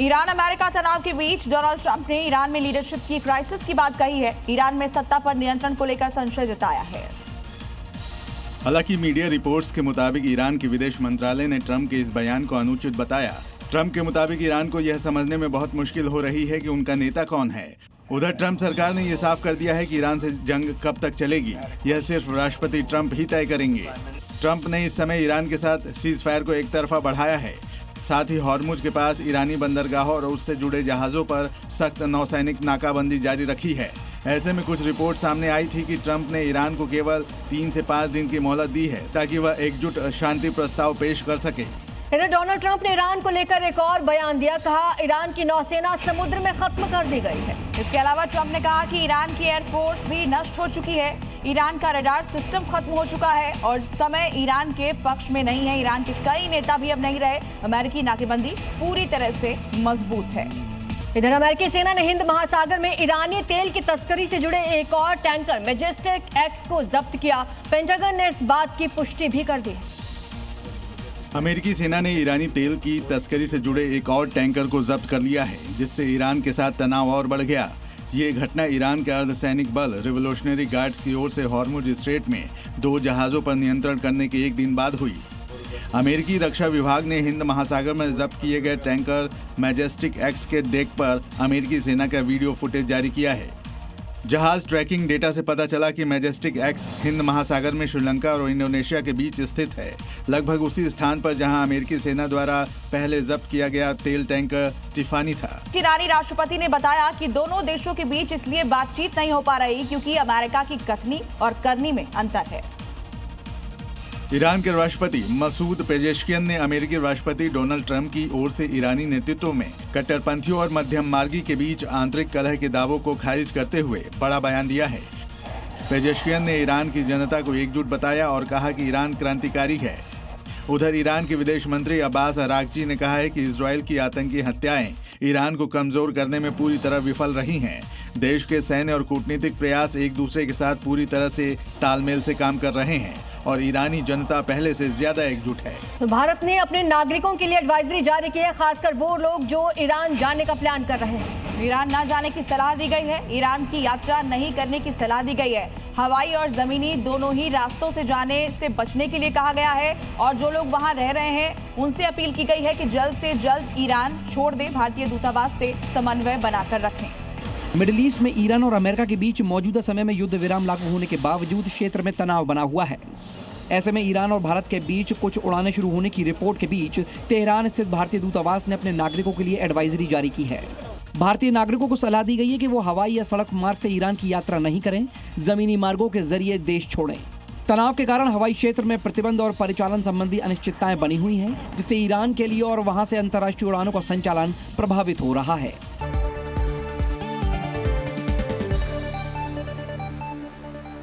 Iran America तनाव के बीच Donald Trump ने ईरान में लीडरशिप की क्राइसिस की बात कही है। ईरान में सत्ता पर नियंत्रण को लेकर संशय जताया है। हालांकि मीडिया रिपोर्ट्स के मुताबिक ईरान के विदेश मंत्रालय ने ट्रंप के इस बयान को अनुचित बताया। ट्रंप के मुताबिक ईरान को यह समझने में बहुत मुश्किल हो रही है कि उनका नेता कौन है। उधर ट्रंप सरकार ने यह साफ कर दिया है कि ईरान से जंग कब तक चलेगी, यह सिर्फ राष्ट्रपति ट्रंप ही तय करेंगे। ट्रंप ने इस समय ईरान के साथ सीज फायर को एक तरफा बढ़ाया है। साथ ही हॉर्मुज के पास ईरानी बंदरगाहों और उससे जुड़े जहाजों पर सख्त नौसैनिक नाकाबंदी जारी रखी है। ऐसे में कुछ रिपोर्ट सामने आई थी कि ट्रंप ने ईरान को केवल 3 से 5 दिन की मोहलत दी है ताकि वह एकजुट शांति प्रस्ताव पेश कर सके। इधर डोनाल्ड ट्रंप ने ईरान को लेकर एक और बयान दिया। कहा, ईरान की नौसेना समुद्र में खत्म कर दी गई है। इसके अलावा ट्रंप ने कहा कि ईरान की एयरफोर्स भी नष्ट हो चुकी है। ईरान का रडार सिस्टम खत्म हो चुका है और समय ईरान के पक्ष में नहीं है। ईरान के कई नेता भी अब नहीं रहे। अमेरिकी नाकेबंदी पूरी तरह से मजबूत है। इधर अमेरिकी सेना ने हिंद महासागर में ईरानी तेल की तस्करी से जुड़े एक और टैंकर मैजेस्टिक एक्स को जब्त किया। पेंटागन ने इस बात की पुष्टि भी कर दी। अमेरिकी सेना ने ईरानी तेल की तस्करी से जुड़े एक और टैंकर को जब्त कर लिया है, जिससे ईरान के साथ तनाव और बढ़ गया। ये घटना ईरान के अर्धसैनिक बल रिवोल्यूशनरी गार्ड्स की ओर से हॉर्मुज स्ट्रेट में 2 जहाजों पर नियंत्रण करने के एक दिन बाद हुई। अमेरिकी रक्षा विभाग ने हिंद महासागर में जब्त किए गए टैंकर मैजेस्टिक एक्स के डेक पर अमेरिकी सेना का वीडियो फुटेज जारी किया है। जहाज ट्रैकिंग डेटा से पता चला कि मैजेस्टिक एक्स हिंद महासागर में श्रीलंका और इंडोनेशिया के बीच स्थित है, लगभग उसी स्थान पर जहां अमेरिकी सेना द्वारा पहले जब्त किया गया तेल टैंकर टिफानी था। ईरानी राष्ट्रपति ने बताया कि दोनों देशों के बीच इसलिए बातचीत नहीं हो पा रही क्योंकि अमेरिका की कथनी और करनी में अंतर है। ईरान के राष्ट्रपति मसूद पेजेश्कियन ने अमेरिकी राष्ट्रपति डोनाल्ड ट्रंप की ओर से ईरानी नेतृत्व में कट्टरपंथियों और मध्यम मार्गी के बीच आंतरिक कलह के दावों को खारिज करते हुए बड़ा बयान दिया है। पेजेश्कियन ने ईरान की जनता को एकजुट बताया और कहा कि ईरान क्रांतिकारी है। उधर ईरान के विदेश मंत्री अब्बास अरागची ने कहा है कि इजरायल की आतंकी हत्याएं ईरान को कमजोर करने में पूरी तरह विफल रही हैं। देश के सैन्य और कूटनीतिक प्रयास एक दूसरे के साथ पूरी तरह से तालमेल से काम कर रहे हैं और ईरानी जनता पहले से ज्यादा एकजुट है। तो भारत ने अपने नागरिकों के लिए एडवाइजरी जारी की है, खासकर वो लोग जो ईरान जाने का प्लान कर रहे हैं। ईरान न जाने की सलाह दी गई है। ईरान की यात्रा नहीं करने की सलाह दी गई है। हवाई और जमीनी दोनों ही रास्तों से जाने से बचने के लिए कहा गया है और जो लोग वहां रह रहे हैं उनसे अपील की गई है कि जल्द से जल्द ईरान छोड़ दे। भारतीय दूतावास से समन्वय बनाकर रखें। मिडिल ईस्ट में ईरान और अमेरिका के बीच मौजूदा समय में युद्ध विराम लागू होने के बावजूद क्षेत्र में तनाव बना हुआ है। ऐसे में ईरान और भारत के बीच कुछ उड़ानें शुरू होने की रिपोर्ट के बीच तेहरान स्थित भारतीय दूतावास ने अपने नागरिकों के लिए एडवाइजरी जारी की है। भारतीय नागरिकों को सलाह दी गई है कि वो हवाई या सड़क मार्ग से ईरान की यात्रा नहीं करें, जमीनी मार्गों के जरिए देश छोड़ें। तनाव के कारण हवाई क्षेत्र में प्रतिबंध और परिचालन संबंधी अनिश्चितताएं बनी हुई हैं, जिससे ईरान के लिए और वहां से अंतर्राष्ट्रीय उड़ानों का संचालन प्रभावित हो रहा है।